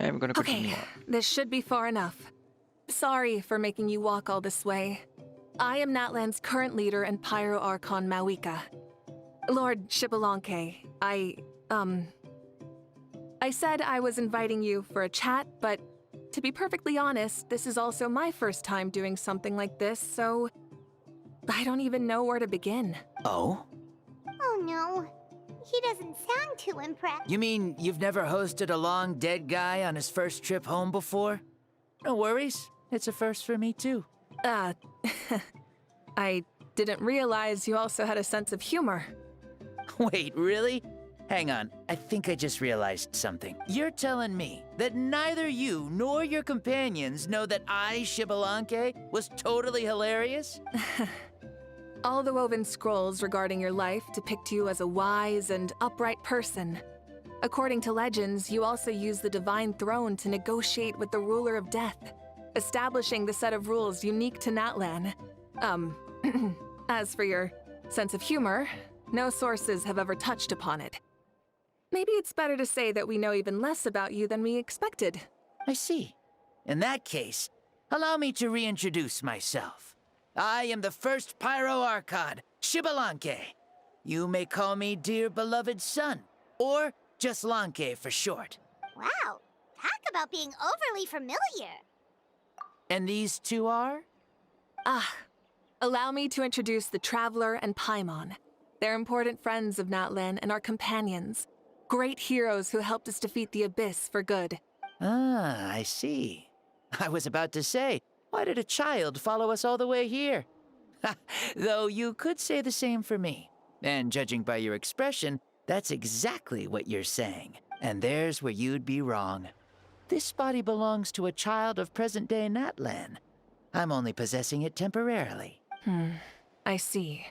I'm gonna continue Okay, on. this should be far enough. Sorry for making you walk all this way. I am Natlan's current leader and Pyro Archon Mauvika. Lord Xbalanque, I said I was inviting you for a chat, but to be perfectly honest, this is also my first time doing something like this, so I don't even know where to begin. Oh? Oh no. He doesn't sound too impressed. You mean you've never hosted a long dead guy on his first trip home before? No worries. It's a first for me, too. I didn't realize you also had a sense of humor. Wait, really? Hang on. I think I just realized something. You're telling me that neither you nor your companions know that I, Xbalanque, was totally hilarious? All the woven scrolls regarding your life depict you as a wise and upright person. According to legends, you also use the Divine Throne to negotiate with the Ruler of Death, establishing the set of rules unique to Natlan. As for your sense of humor, no sources have ever touched upon it. Maybe it's better to say that we know even less about you than we expected. I see. In that case, allow me to reintroduce myself. I am the first Pyro Archon, Xbalanque. You may call me dear beloved son, or just Lanque for short. Wow, talk about being overly familiar. And these two are? Allow me to introduce the Traveler and Paimon. They're important friends of Natlan and our companions. Great heroes who helped us defeat the Abyss for good. Ah, I see. I was about to say, why did a child follow us all the way here? Though you could say the same for me. And judging by your expression, that's exactly what you're saying. And there's where you'd be wrong. This body belongs to a child of present-day Natlan. I'm only possessing it temporarily. I see.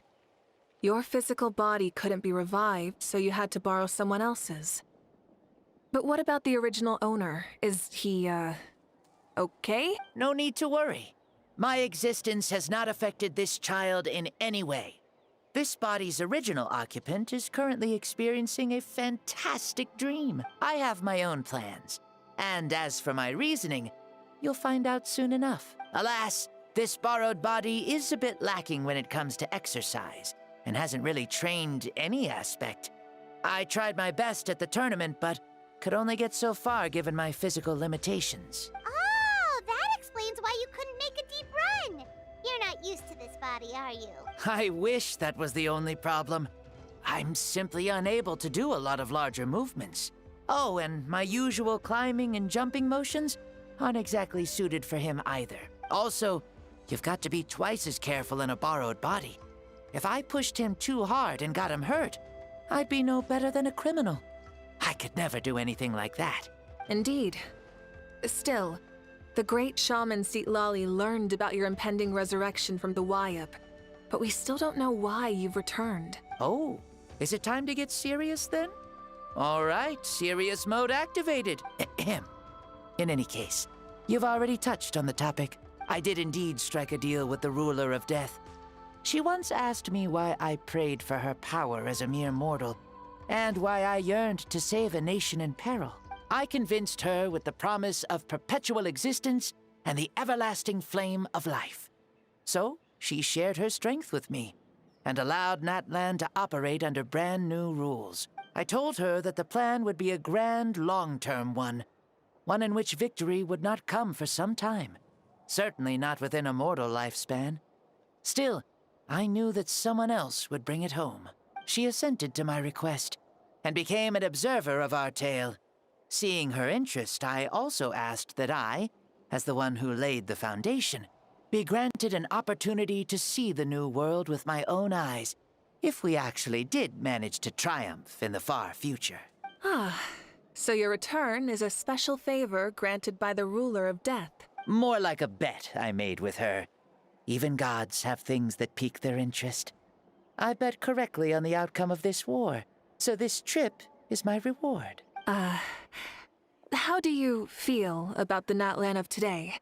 Your physical body couldn't be revived, so you had to borrow someone else's. But what about the original owner? Is he, okay? No need to worry. My existence has not affected this child in any way. This body's original occupant is currently experiencing a fantastic dream. I have my own plans. And as for my reasoning, you'll find out soon enough. Alas, this borrowed body is a bit lacking when it comes to exercise, and hasn't really trained any aspect. I tried my best at the tournament, but could only get so far given my physical limitations. Oh, that explains why you couldn't make a deep run. You're not used to this body, are you? I wish that was the only problem. I'm simply unable to do a lot of larger movements. Oh, and my usual climbing and jumping motions aren't exactly suited for him either. Also, you've got to be twice as careful in a borrowed body. If I pushed him too hard and got him hurt, I'd be no better than a criminal. I could never do anything like that. Indeed. Still, the great shaman Lali learned about your impending resurrection from the Wayup, but we still don't know why you've returned. Oh, is it time to get serious then? All right, serious mode activated. Ahem. In any case, you've already touched on the topic. I did indeed strike a deal with the Ruler of Death. She once asked me why I prayed for her power as a mere mortal, and why I yearned to save a nation in peril. I convinced her with the promise of perpetual existence and the everlasting flame of life. So, she shared her strength with me, and allowed Natlan to operate under brand new rules. I told her that the plan would be a grand, long-term one in which victory would not come for some time. Certainly not within a mortal lifespan. Still, I knew that someone else would bring it home. She assented to my request, and became an observer of our tale. Seeing her interest, I also asked that I, as the one who laid the foundation, be granted an opportunity to see the new world with my own eyes, if we actually did manage to triumph in the far future. So your return is a special favor granted by the Ruler of Death. More like a bet I made with her. Even gods have things that pique their interest. I bet correctly on the outcome of this war, so this trip is my reward. How do you feel about the Natlan of today?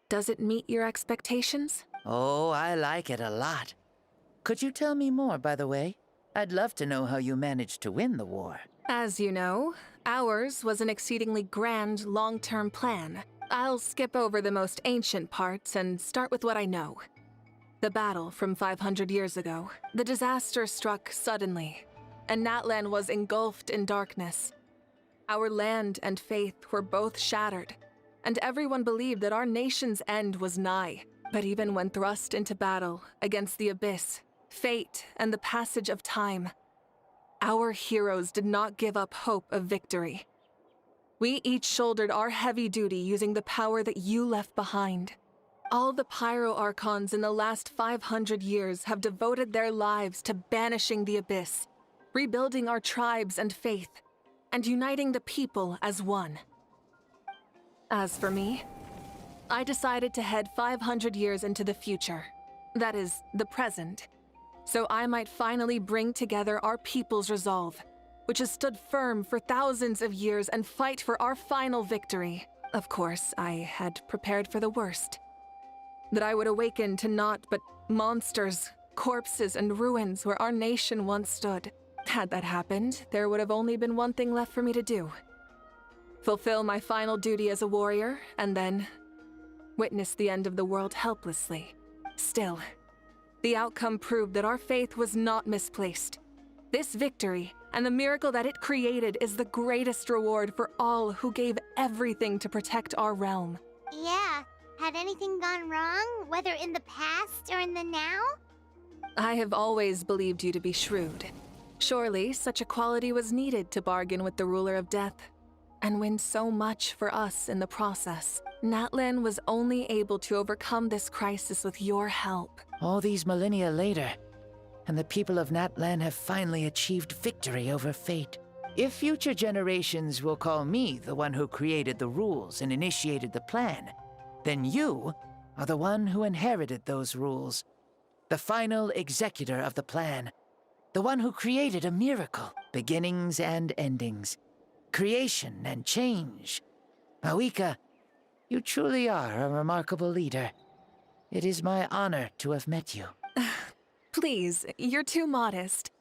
Does it meet your expectations? Oh, I like it a lot. Could you tell me more, by the way? I'd love to know how you managed to win the war. As you know, Ours was an exceedingly grand, long-term plan. I'll skip over the most ancient parts and start with what I know. The battle from 500 years ago. The disaster struck suddenly, and Natlan was engulfed in darkness. Our land and faith were both shattered, and everyone believed that our nation's end was nigh. But even when thrust into battle against the abyss, fate, and the passage of time, our heroes did not give up hope of victory. We each shouldered our heavy duty using the power that you left behind. All the Pyro Archons in the last 500 years have devoted their lives to banishing the abyss, rebuilding our tribes and faith, and uniting the people as one. As for me, I decided to head 500 years into the future, that is, the present, so I might finally bring together our people's resolve, which has stood firm for thousands of years, and fight for our final victory. Of course, I had prepared for the worst. That I would awaken to naught but monsters, corpses, and ruins where our nation once stood. Had that happened, there would have only been one thing left for me to do. Fulfill my final duty as a warrior, and then witness the end of the world helplessly. Still, the outcome proved that our faith was not misplaced. This victory, and the miracle that it created, is the greatest reward for all who gave everything to protect our realm. Yeah. Had anything gone wrong, whether in the past or in the now? I have always believed you to be shrewd. Surely, such a quality was needed to bargain with the ruler of death, and win so much for us in the process. Natlan was only able to overcome this crisis with your help. All these millennia later, and the people of Natlan have finally achieved victory over fate. If future generations will call me the one who created the rules and initiated the plan, then you are the one who inherited those rules. The final executor of the plan. The one who created a miracle. Beginnings and endings. Creation and change. Mauvika, you truly are a remarkable leader. It is my honor to have met you. Please, you're too modest.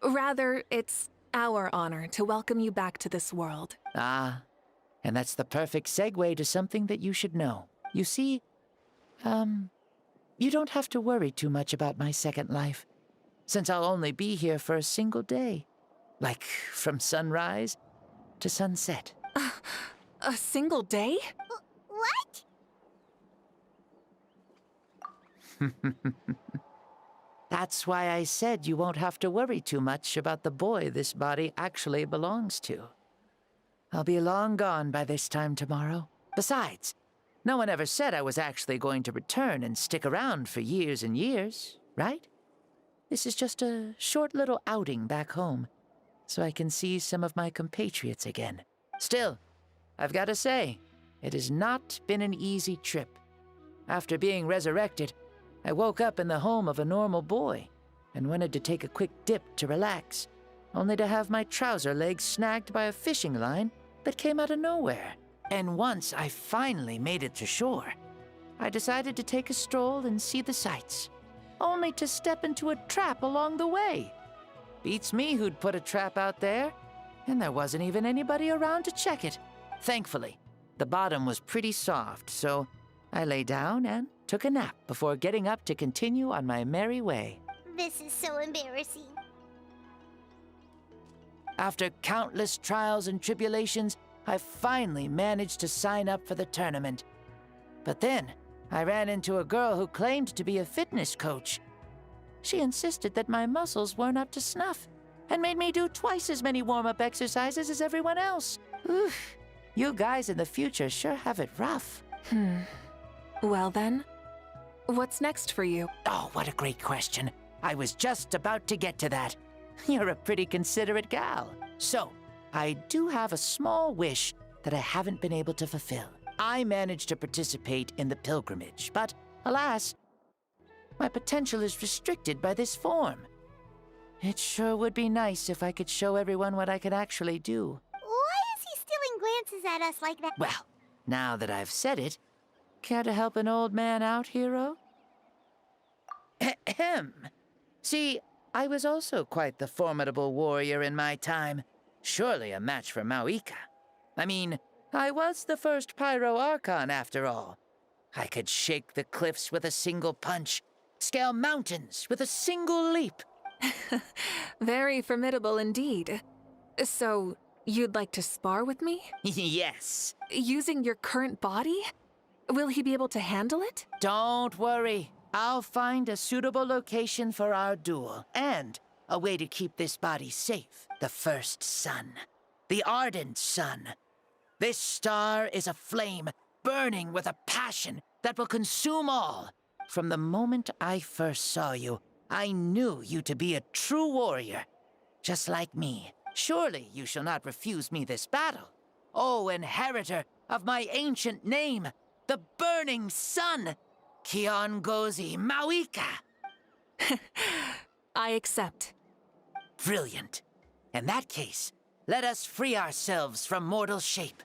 Rather, it's our honor to welcome you back to this world. Ah, and that's the perfect segue to something that you should know. You see, you don't have to worry too much about my second life, since I'll only be here for a single day. Like, from sunrise to sunset. A single day? What? That's why I said you won't have to worry too much about the boy this body actually belongs to. I'll be long gone by this time tomorrow. Besides, no one ever said I was actually going to return and stick around for years and years, right? This is just a short little outing back home, so I can see some of my compatriots again. Still, I've got to say, it has not been an easy trip. After being resurrected, I woke up in the home of a normal boy and wanted to take a quick dip to relax, only to have my trouser legs snagged by a fishing line that came out of nowhere. And once I finally made it to shore, I decided to take a stroll and see the sights, only to step into a trap along the way. Beats me who'd put a trap out there, and there wasn't even anybody around to check it. Thankfully, the bottom was pretty soft, so I lay down and took a nap before getting up to continue on my merry way. This is so embarrassing. After countless trials and tribulations, I finally managed to sign up for the tournament. But then, I ran into a girl who claimed to be a fitness coach. She insisted that my muscles weren't up to snuff, and made me do twice as many warm-up exercises as everyone else. Oof, you guys in the future sure have it rough. Well then, what's next for you? Oh, what a great question. I was just about to get to that. You're a pretty considerate gal. So, I do have a small wish that I haven't been able to fulfill. I managed to participate in the pilgrimage, but alas, my potential is restricted by this form. It sure would be nice if I could show everyone what I can actually do. Why is he stealing glances at us like that? Well, now that I've said it, care to help an old man out, hero? Ahem. See, I was also quite the formidable warrior in my time, Surely a match for Mauvika. I mean, I was the first Pyro Archon after all. I could shake the cliffs with a single punch, scale mountains with a single leap. Very formidable indeed. So, you'd like to spar with me? Yes. Using your current body? Will he be able to handle it? Don't worry. I'll find a suitable location for our duel, and a way to keep this body safe. The first sun. The ardent sun. This star is a flame, burning with a passion that will consume all. From the moment I first saw you, I knew you to be a true warrior. Just like me. Surely you shall not refuse me this battle. O inheritor of my ancient name, the burning sun, Kiongozi Mauvika. I accept. Brilliant. In that case, let us free ourselves from mortal shape.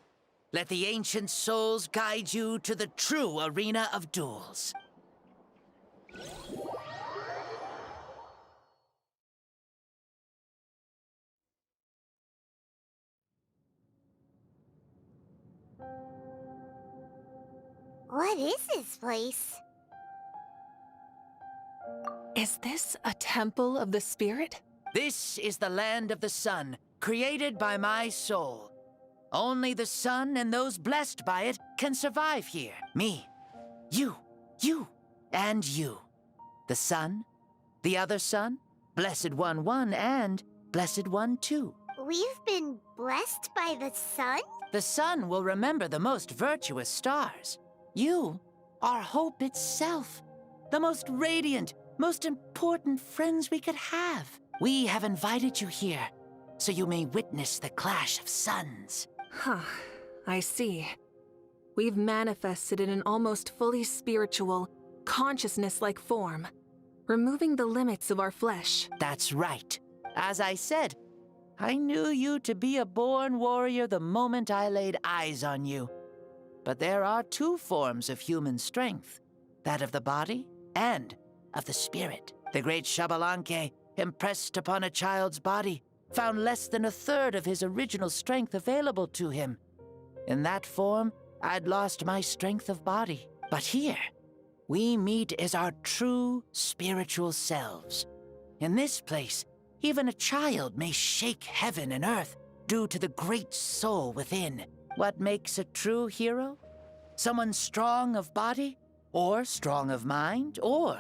Let the ancient souls guide you to the true arena of duels. What is this place? Is this a temple of the spirit? This is the land of the sun, created by my soul. Only the sun and those blessed by it can survive here. Me, you, and you. The sun, the other sun, Blessed One 1, and Blessed One 2. We've been blessed by the sun? The sun will remember the most virtuous stars. You are hope itself. The most radiant, most important friends we could have. We have invited you here, so you may witness the clash of suns. Huh, I see. We've manifested in an almost fully spiritual, consciousness-like form, removing the limits of our flesh. That's right. As I said, I knew you to be a born warrior the moment I laid eyes on you. But there are two forms of human strength, that of the body and of the spirit. The great Xbalanque, impressed upon a child's body, found less than a third of his original strength available to him. In that form, I'd lost my strength of body. But here, we meet as our true spiritual selves. In this place, even a child may shake heaven and earth due to the great soul within. What makes a true hero? Someone strong of body, or strong of mind, or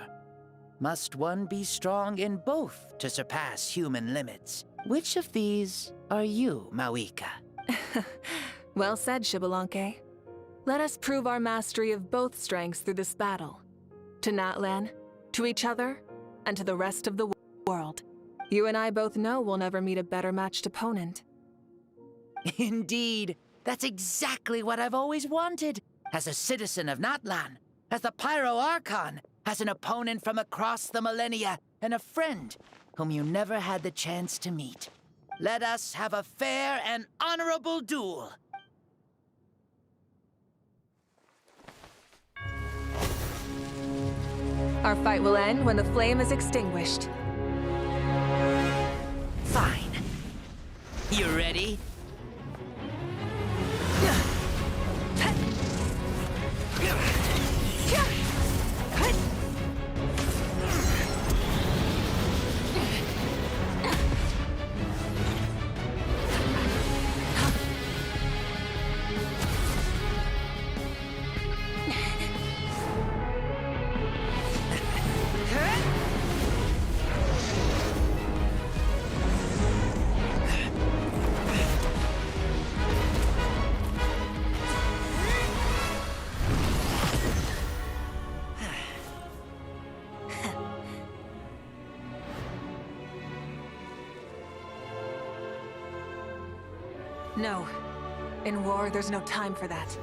must one be strong in both to surpass human limits? Which of these are you, Mauvika? Well said, Xbalanque. Let us prove our mastery of both strengths through this battle. To Natlan, to each other, and to the rest of the world. You and I both know we'll never meet a better matched opponent. Indeed. That's exactly what I've always wanted. As a citizen of Natlan, as the Pyro Archon, as an opponent from across the millennia, and a friend whom you never had the chance to meet. Let us have a fair and honorable duel. Our fight will end when the flame is extinguished. Fine. You ready? No. In war, there's no time for that.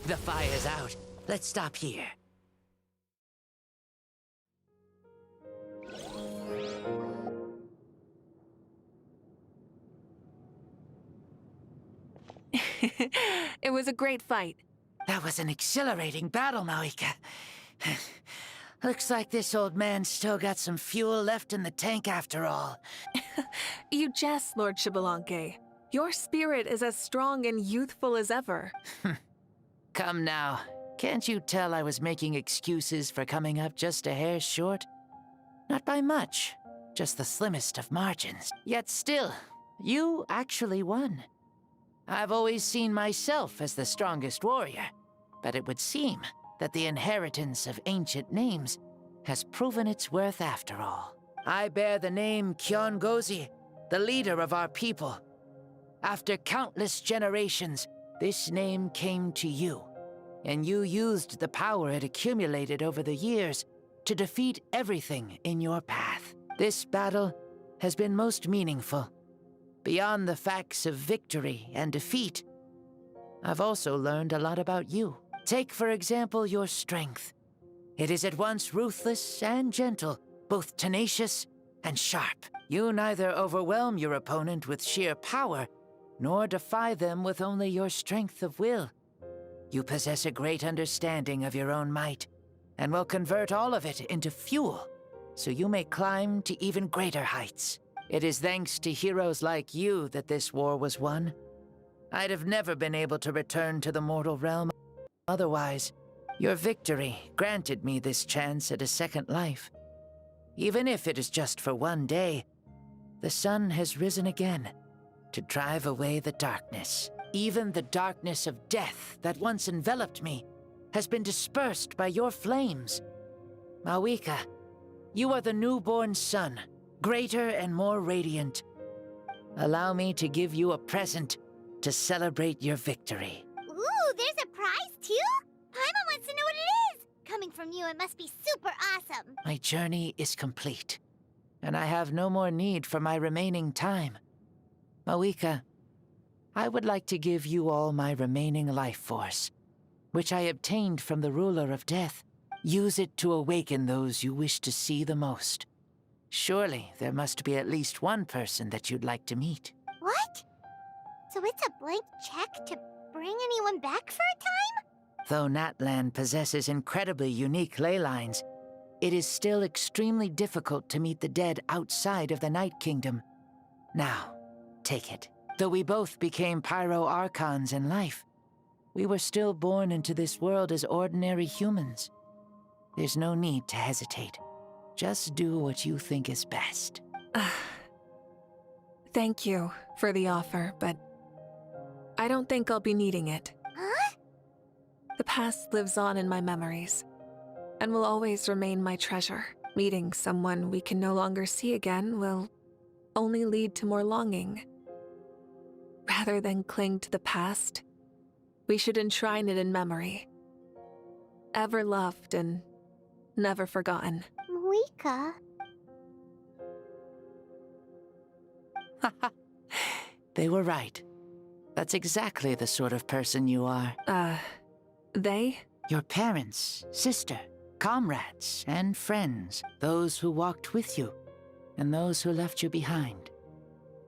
The fire's out. Let's stop here. It was a great fight. That was an exhilarating battle, Mauvika. Looks like this old man's still got some fuel left in the tank after all. You jest, Lord Xbalanque. Your spirit is as strong and youthful as ever. Come now. Can't you tell I was making excuses for coming up just a hair short? Not by much. Just the slimmest of margins. Yet still, you actually won. I've always seen myself as the strongest warrior, but it would seem that the inheritance of ancient names has proven its worth after all. I bear the name Kiongozi, the leader of our people. After countless generations, this name came to you, and you used the power it accumulated over the years to defeat everything in your path. This battle has been most meaningful. Beyond the facts of victory and defeat, I've also learned a lot about you. Take, for example, your strength. It is at once ruthless and gentle, both tenacious and sharp. You neither overwhelm your opponent with sheer power, nor defy them with only your strength of will. You possess a great understanding of your own might, and will convert all of it into fuel, so you may climb to even greater heights. It is thanks to heroes like you that this war was won. I'd have never been able to return to the mortal realm otherwise. Your victory granted me this chance at a second life. Even if it is just for one day, the sun has risen again to drive away the darkness. Even the darkness of death that once enveloped me has been dispersed by your flames. Mauvika, you are the newborn sun, greater and more radiant. Allow me to give you a present to celebrate your victory. Ooh, there's a prize too? Paimon wants to know what it is! Coming from you, it must be super awesome. My journey is complete, and I have no more need for my remaining time. Mauvika, I would like to give you all my remaining life force, which I obtained from the ruler of death. Use it to awaken those you wish to see the most. Surely there must be at least one person that you'd like to meet. What? So it's a blank check to bring anyone back for a time? Though Natlan possesses incredibly unique ley lines, it is still extremely difficult to meet the dead outside of the Night Kingdom. Now, take it. Though we both became Pyro Archons in life, we were still born into this world as ordinary humans. There's no need to hesitate. Just do what you think is best. Thank you for the offer, but I don't think I'll be needing it. Huh? The past lives on in my memories, and will always remain my treasure. Meeting someone we can no longer see again will only lead to more longing. Rather than cling to the past, we should enshrine it in memory. Ever loved and never forgotten. Mauvika. They were right. That's exactly the sort of person you are. They? Your parents, sister, comrades, and friends. Those who walked with you, and those who left you behind.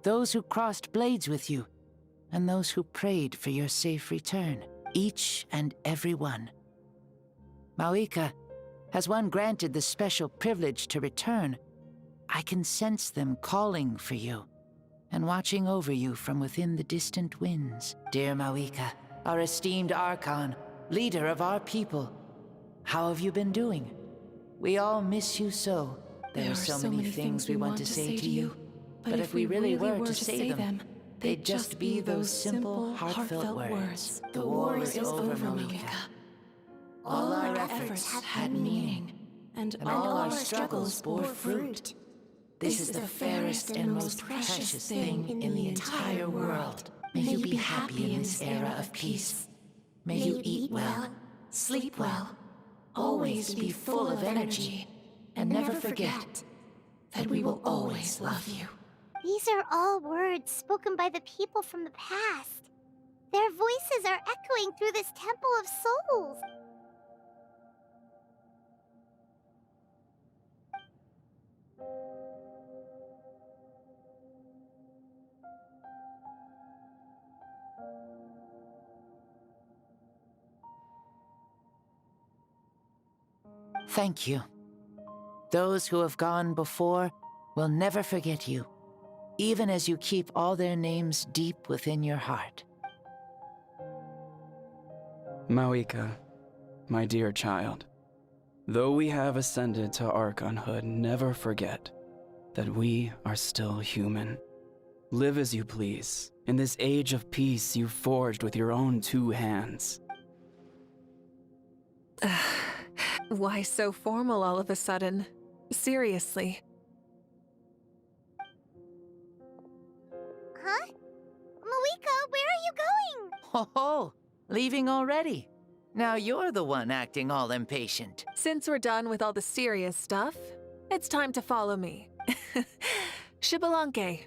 Those who crossed blades with you, and those who prayed for your safe return. Each and every one. Mauvika, as one granted the special privilege to return, I can sense them calling for you, and watching over you from within the distant winds. Dear Mauvika, our esteemed Archon, leader of our people, how have you been doing? We all miss you so. There are so many things we want to say to you, but if we really were to say them, they'd just be those simple, heartfelt words. The war is over, Mauvika. All our efforts had meaning, and all our struggles bore fruit. This is the fairest and most precious thing in the entire world. May you be happy in this era of peace. May you eat well, sleep well, always be full of energy, and never forget that we will always love you. These are all words spoken by the people from the past. Their voices are echoing through this Temple of Souls. Thank you. Those who have gone before will never forget you, even as you keep all their names deep within your heart. Mauvika, my dear child, though we have ascended to Archonhood, never forget that we are still human. Live as you please, in this age of peace you forged with your own 2 hands. Why so formal all of a sudden? Seriously. Huh? Mauvika, where are you going? Ho ho! Leaving already? Now you're the one acting all impatient. Since we're done with all the serious stuff, it's time to follow me. Xbalanque.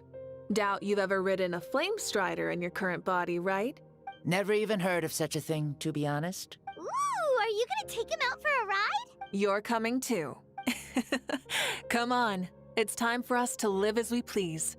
Doubt you've ever ridden a flame strider in your current body, right? Never even heard of such a thing, to be honest. Ooh, are you gonna take him out for a ride? You're coming too. Come on, it's time for us to live as we please.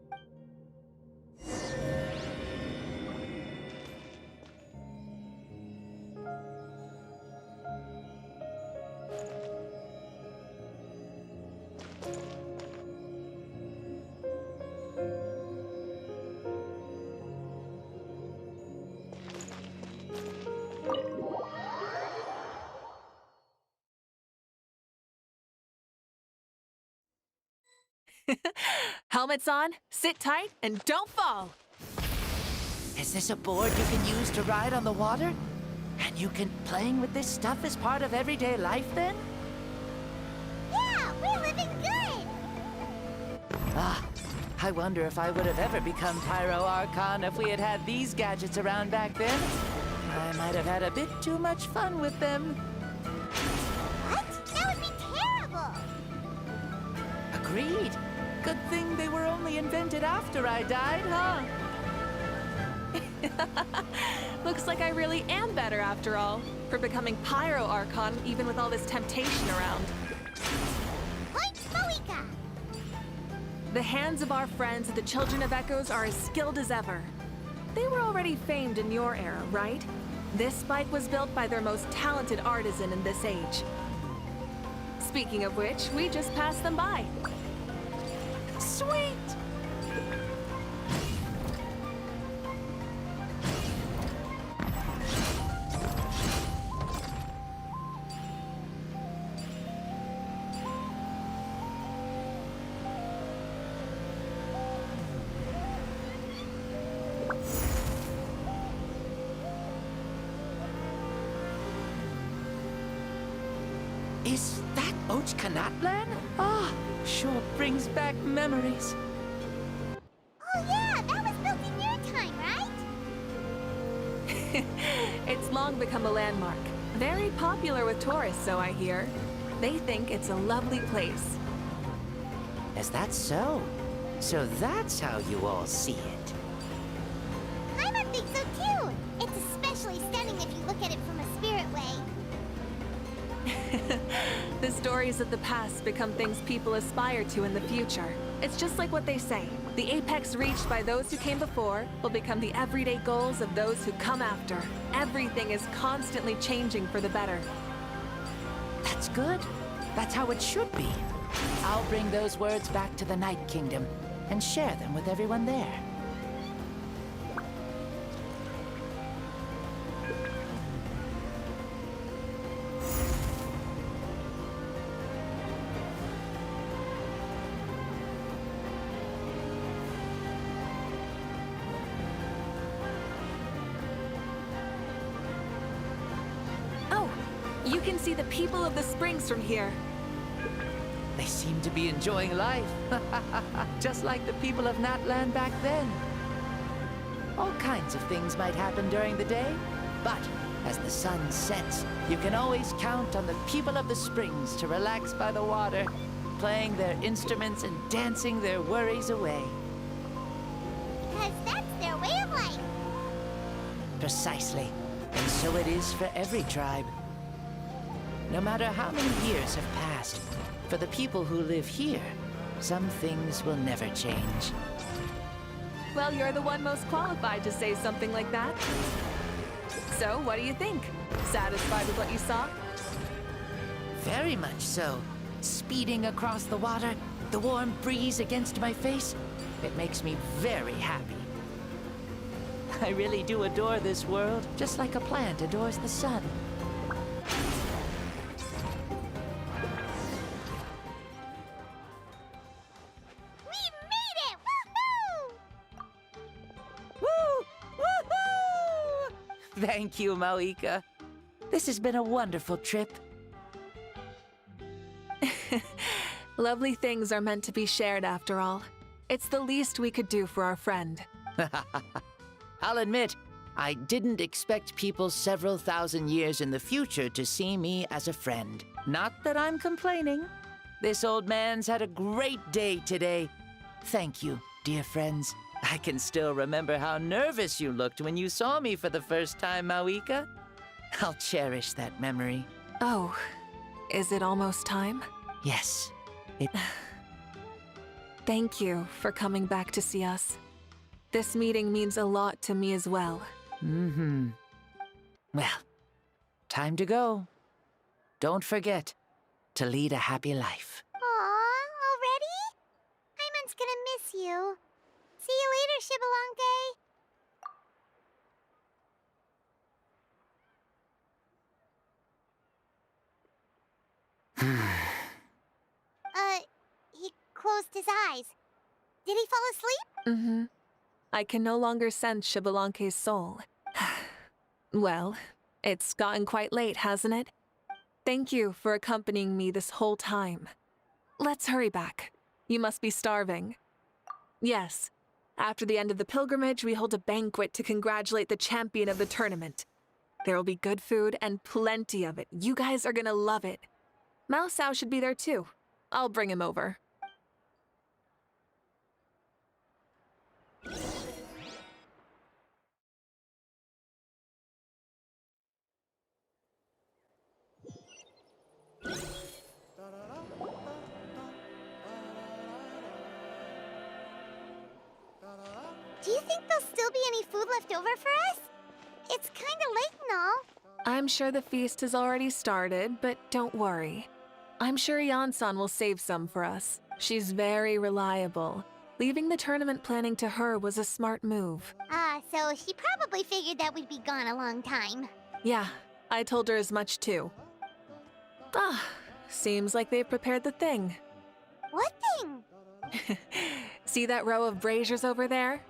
Helmets on, sit tight, and don't fall! Is this a board you can use to ride on the water? And playing with this stuff is part of everyday life then? Yeah, we're living good! Ah, I wonder if I would have ever become Pyro Archon if we had had these gadgets around back then. I might have had a bit too much fun with them. What? That would be terrible! Agreed. Good thing they were only invented after I died, huh? Looks like I really am better after all, for becoming Pyro Archon even with all this temptation around. Point Mauvika! The hands of our friends at the Children of Echoes are as skilled as ever. They were already famed in your era, right? This bike was built by their most talented artisan in this age. Speaking of which, we just passed them by. Sweet! Is that Xbalanque? Ah, sure brings back memories. Oh yeah, that was built in your time, right? It's long become a landmark. Very popular with tourists, so I hear. They think it's a lovely place. Is that so? So that's how you all see it. Paimon thinks so too! It's especially stunning if you look at it from a spirit way. The stories of the past become things people aspire to in the future. It's just like what they say. The apex reached by those who came before will become the everyday goals of those who come after. Everything is constantly changing for the better. That's good. That's how it should be. I'll bring those words back to the Night Kingdom and share them with everyone there. You can see the people of the springs from here. They seem to be enjoying life. Just like the people of Natland back then. All kinds of things might happen during the day, but as the sun sets, you can always count on the people of the springs to relax by the water, playing their instruments and dancing their worries away. 'Cause that's their way of life. Precisely. And so it is for every tribe. No matter how many years have passed, for the people who live here, some things will never change. Well, you're the one most qualified to say something like that. So, what do you think? Satisfied with what you saw? Very much so. Speeding across the water, the warm breeze against my face, it makes me very happy. I really do adore this world, just like a plant adores the sun. We made it! Woohoo! Woo! Woohoo! Thank you, Mauvika. This has been a wonderful trip. Lovely things are meant to be shared after all. It's the least we could do for our friend. I'll admit, I didn't expect people several thousand years in the future to see me as a friend. Not that I'm complaining. This old man's had a great day today. Thank you, dear friends. I can still remember how nervous you looked when you saw me for the first time, Mauvika. I'll cherish that memory. Oh, is it almost time? Yes, Thank you for coming back to see us. This meeting means a lot to me as well. Well, time to go. Don't forget to lead a happy life. Aw, already? Paimon's gonna miss you. See you later, Xbalanque. He closed his eyes. Did he fall asleep? Mm-hmm. I can no longer sense Xbalanque's soul. Well, it's gotten quite late, hasn't it? Thank you for accompanying me this whole time. Let's hurry back. You must be starving. Yes. After the end of the pilgrimage, we hold a banquet to congratulate the champion of the tournament. There will be good food and plenty of it. You guys are gonna love it. Mao Sao should be there too. I'll bring him over. Do you think there'll still be any food left over for us? It's kinda late and all. I'm sure the feast has already started, but don't worry. I'm sure Yansan will save some for us. She's very reliable. Leaving the tournament planning to her was a smart move. So she probably figured that we'd be gone a long time. Yeah, I told her as much too. Seems like they've prepared the thing. What thing? See that row of braziers over there?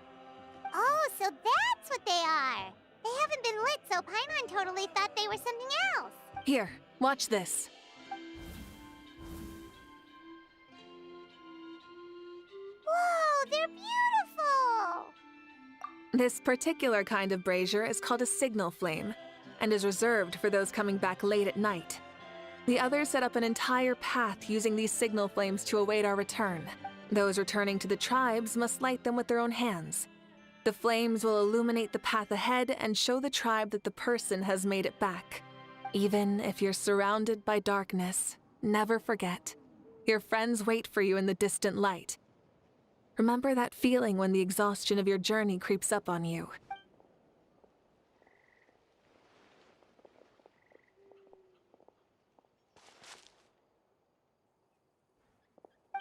Oh, so that's what they are. They haven't been lit, so Paimon totally thought they were something else. Here, watch this. Whoa, they're beautiful! This particular kind of brazier is called a signal flame, and is reserved for those coming back late at night. The others set up an entire path using these signal flames to await our return. Those returning to the tribes must light them with their own hands. The flames will illuminate the path ahead and show the tribe that the person has made it back. Even if you're surrounded by darkness, never forget. Your friends wait for you in the distant light. Remember that feeling when the exhaustion of your journey creeps up on you.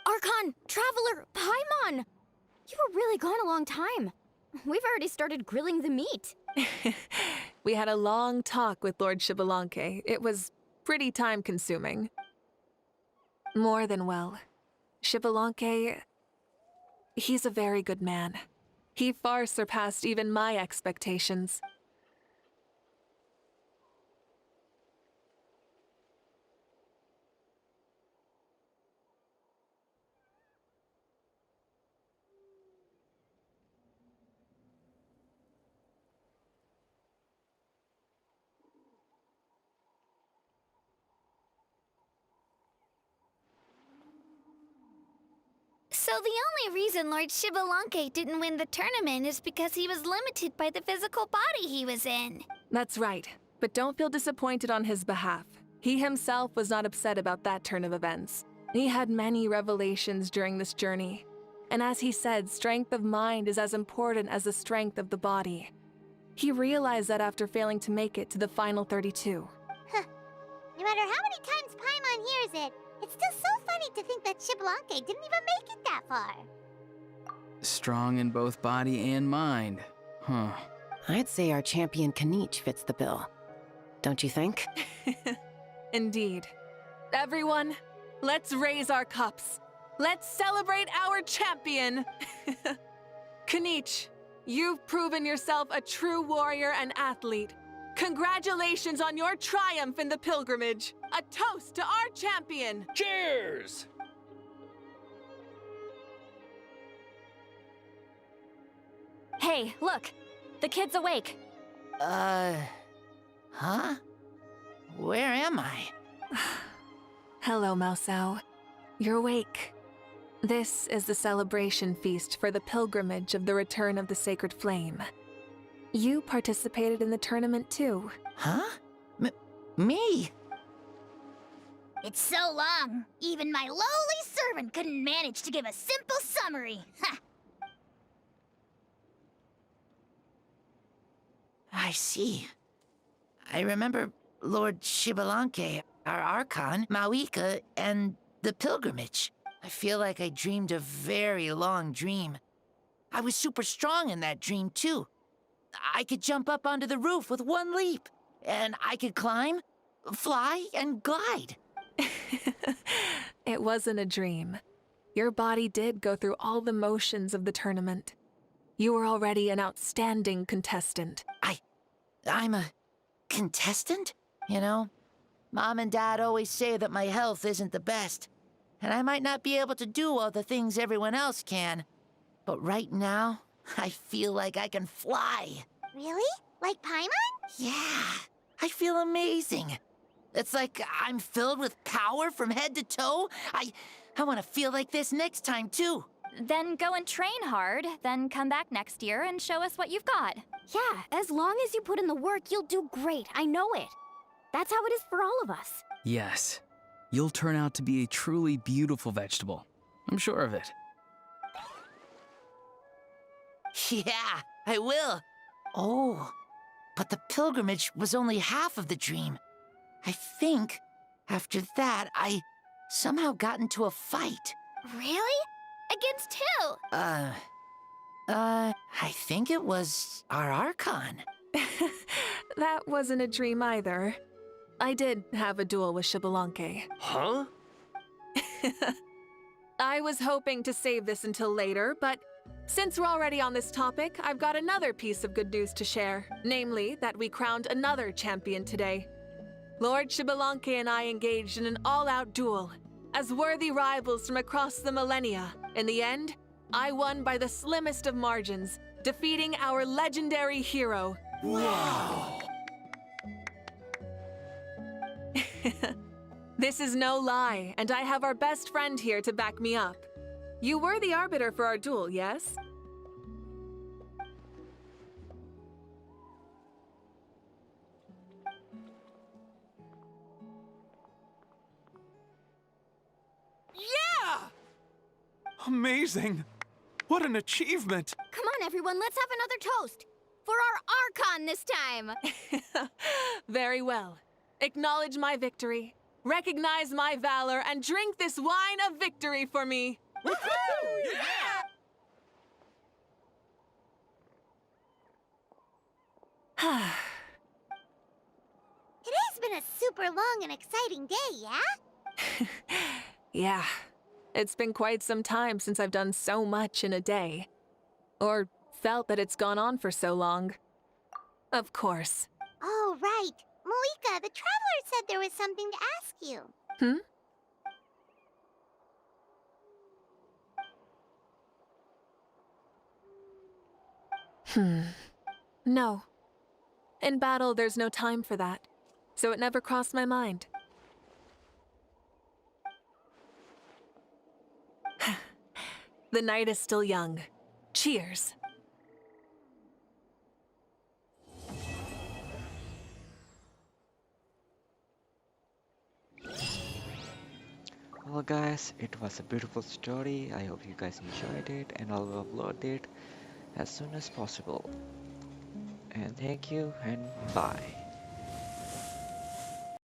Archon! Traveler! Paimon! You were really gone a long time. We've already started grilling the meat. We had a long talk with Lord Xbalanque. It was pretty time-consuming. More than well. Xbalanque, he's a very good man. He far surpassed even my expectations. So, So the only reason Lord Xbalanque didn't win the tournament is because he was limited by the physical body he was in. That's right, but don't feel disappointed on his behalf. He himself was not upset about that turn of events. He had many revelations during this journey. And as he said, strength of mind is as important as the strength of the body. He realized that after failing to make it to the final 32. No matter how many times Paimon hears it, it's still so funny to think that Xbalanque didn't even make it that far. Strong in both body and mind. Huh. I'd say our champion Kanich fits the bill. Don't you think? Indeed. Everyone, let's raise our cups. Let's celebrate our champion! Kanich, you've proven yourself a true warrior and athlete. Congratulations on your triumph in the pilgrimage. A toast to our champion! Cheers! Hey, look! The kid's awake. Huh? Where am I? Hello, Mausau. You're awake. This is the celebration feast for the pilgrimage of the return of the Sacred Flame. You participated in the tournament too. Huh? Me? It's so long, even my lowly servant couldn't manage to give a simple summary. Ha! I see. I remember Lord Xbalanque, our Archon, Mauvika, and the pilgrimage. I feel like I dreamed a very long dream. I was super strong in that dream, too. I could jump up onto the roof with one leap, and I could climb, fly, and glide. It wasn't a dream. Your body did go through all the motions of the tournament. You were already an outstanding contestant. I'm a contestant? You know, Mom and Dad always say that my health isn't the best, and I might not be able to do all the things everyone else can. But right now, I feel like I can fly. Really? Like Paimon? Yeah, I feel amazing. It's like I'm filled with power from head to toe. I want to feel like this next time, too. Then go and train hard, then come back next year and show us what you've got. Yeah, as long as you put in the work, you'll do great. I know it. That's how it is for all of us. Yes. You'll turn out to be a truly beautiful vegetable. I'm sure of it. Yeah, I will. Oh, but the pilgrimage was only half of the dream. I think after that, I somehow got into a fight. Really? Against who? I think it was our Archon. That wasn't a dream either. I did have a duel with Xbalanque. Huh? I was hoping to save this until later, but since we're already on this topic, I've got another piece of good news to share. Namely, that we crowned another champion today. Lord Xbalanque and I engaged in an all-out duel. As worthy rivals from across the millennia, in the end, I won by the slimmest of margins, defeating our legendary hero. Wow! This is no lie, and I have our best friend here to back me up. You were the arbiter for our duel, yes? Yeah! Amazing! What an achievement! Come on, everyone, let's have another toast. For our Archon this time. Very well. Acknowledge my victory, recognize my valor, and drink this wine of victory for me. Woohoo! Yeah! Today's been a super long and exciting day, yeah? Yeah, it's been quite some time since I've done so much in a day. Or felt that it's gone on for so long. Of course. Oh, right. Mauvika, the Traveler said there was something to ask you. No. In battle, there's no time for that. So it never crossed my mind. The night is still young. Cheers. Well guys, it was a beautiful story. I hope you guys enjoyed it, and I'll upload it as soon as possible. And thank you and bye.